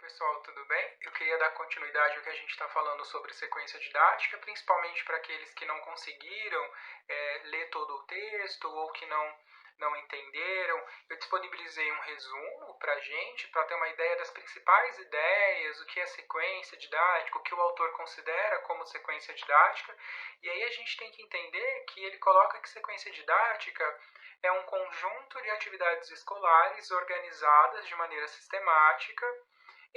Pessoal, tudo bem? Eu queria dar continuidade ao que a gente está falando sobre sequência didática, principalmente para aqueles que não conseguiram ler todo o texto ou que não entenderam. Eu disponibilizei um resumo para a gente, para ter uma ideia das principais ideias, o que é sequência didática, o que o autor considera como sequência didática. E aí a gente tem que entender que ele coloca que sequência didática é um conjunto de atividades escolares organizadas de maneira sistemática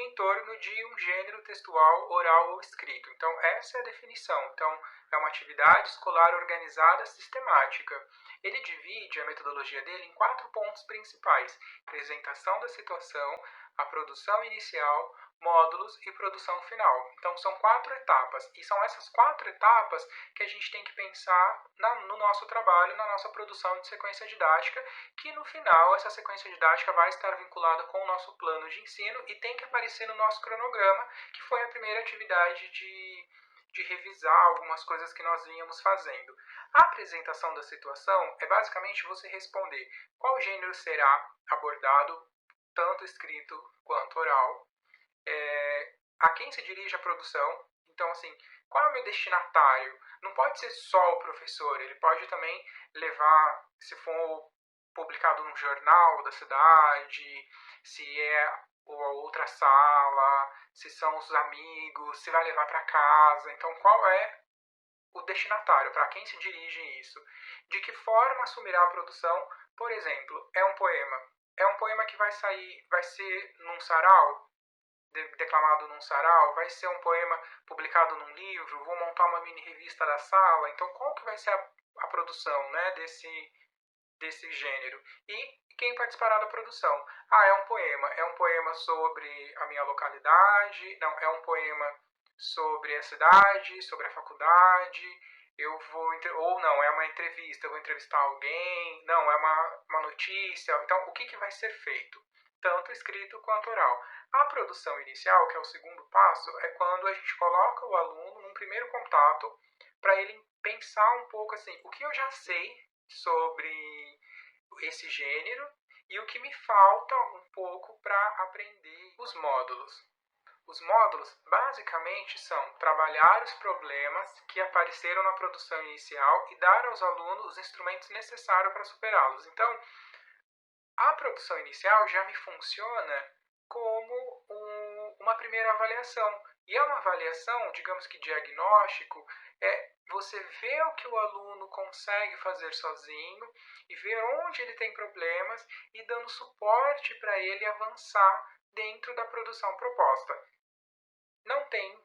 em torno de um gênero textual, oral ou escrito. Então, essa é a definição. Então, é uma atividade escolar organizada sistemática. Ele divide a metodologia dele em 4 pontos principais: apresentação da situação, a produção inicial, módulos e produção final. Então, são 4 etapas. E são essas 4 etapas que a gente tem que pensar no nosso trabalho, na nossa produção de sequência didática, que no final essa sequência didática vai estar vinculada com o nosso plano de ensino e tem que aparecer no nosso cronograma, que foi a primeira atividade de revisar algumas coisas que nós vínhamos fazendo. A apresentação da situação é basicamente você responder qual gênero será abordado, tanto escrito quanto oral, a quem se dirige a produção. Então, assim, qual é o meu destinatário? Não pode ser só o professor, ele pode também levar, se for publicado num jornal da cidade, se é a outra sala, se são os amigos, se vai levar para casa. Então, qual é o destinatário? Para quem se dirige isso? De que forma assumirá a produção? Por exemplo, é um poema. É um poema que vai ser num sarau, declamado num sarau, vai ser um poema publicado num livro, vou montar uma mini revista da sala. Então, qual que vai ser a produção, né, desse gênero? E quem participará da produção? É um poema sobre a minha localidade, não, é um poema sobre a cidade, sobre a faculdade, ou não, é uma entrevista, eu vou entrevistar alguém, não, é uma notícia. Então, o que vai ser feito? Tanto escrito quanto oral. A produção inicial, que é o segundo passo, é quando a gente coloca o aluno num primeiro contato para ele pensar um pouco assim, o que eu já sei sobre esse gênero e o que me falta um pouco para aprender os módulos. Os módulos basicamente são trabalhar os problemas que apareceram na produção inicial e dar aos alunos os instrumentos necessários para superá-los. Então, a produção inicial já me funciona como uma primeira avaliação. E é uma avaliação, digamos que diagnóstico, você vê o que o aluno consegue fazer sozinho e ver onde ele tem problemas e dando suporte para ele avançar dentro da produção proposta. Não tem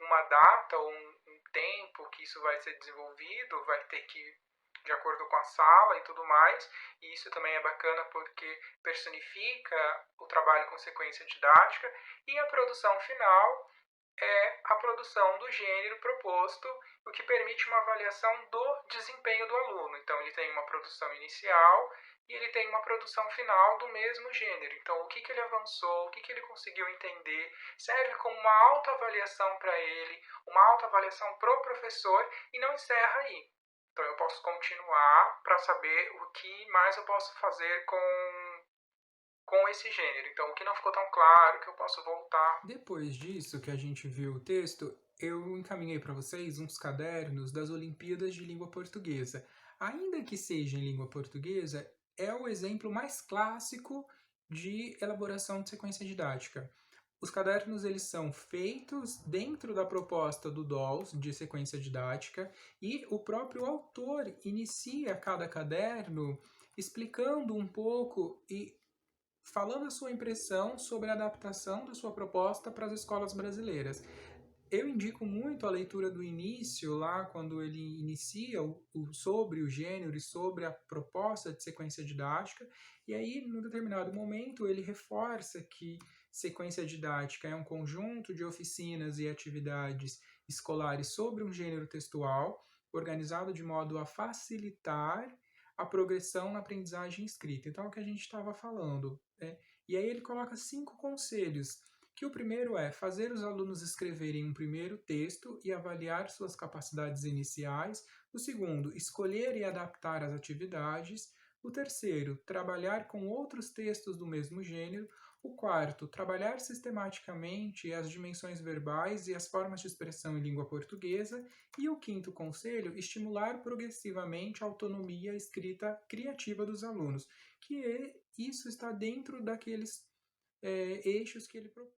uma data ou um tempo que isso vai ser desenvolvido, vai ter que de acordo com a sala e tudo mais, e isso também é bacana porque personifica o trabalho com sequência didática, e a produção final é a produção do gênero proposto, o que permite uma avaliação do desempenho do aluno. Então, ele tem uma produção inicial e ele tem uma produção final do mesmo gênero. Então, o que ele avançou, o que ele conseguiu entender, serve como uma autoavaliação para ele, uma autoavaliação para o professor, e não encerra aí. Então, eu posso continuar para saber o que mais eu posso fazer com esse gênero. Então, o que não ficou tão claro, que eu posso voltar. Depois disso, que a gente viu o texto, eu encaminhei para vocês uns cadernos das Olimpíadas de Língua Portuguesa. Ainda que seja em língua portuguesa, é o exemplo mais clássico de elaboração de sequência didática. Os cadernos eles são feitos dentro da proposta do DOLS de sequência didática e o próprio autor inicia cada caderno explicando um pouco e falando a sua impressão sobre a adaptação da sua proposta para as escolas brasileiras. Eu indico muito a leitura do início, lá quando ele inicia sobre o gênero e sobre a proposta de sequência didática, e aí, num determinado momento, ele reforça que sequência didática é um conjunto de oficinas e atividades escolares sobre um gênero textual, organizado de modo a facilitar a progressão na aprendizagem escrita. Então, é o que a gente estava falando. E aí ele coloca 5 conselhos, que o primeiro é fazer os alunos escreverem um primeiro texto e avaliar suas capacidades iniciais. O segundo, escolher e adaptar as atividades. O terceiro, trabalhar com outros textos do mesmo gênero. O quarto, trabalhar sistematicamente as dimensões verbais e as formas de expressão em língua portuguesa. E o quinto conselho, estimular progressivamente a autonomia escrita criativa dos alunos, isso está dentro daqueles eixos que ele propõe.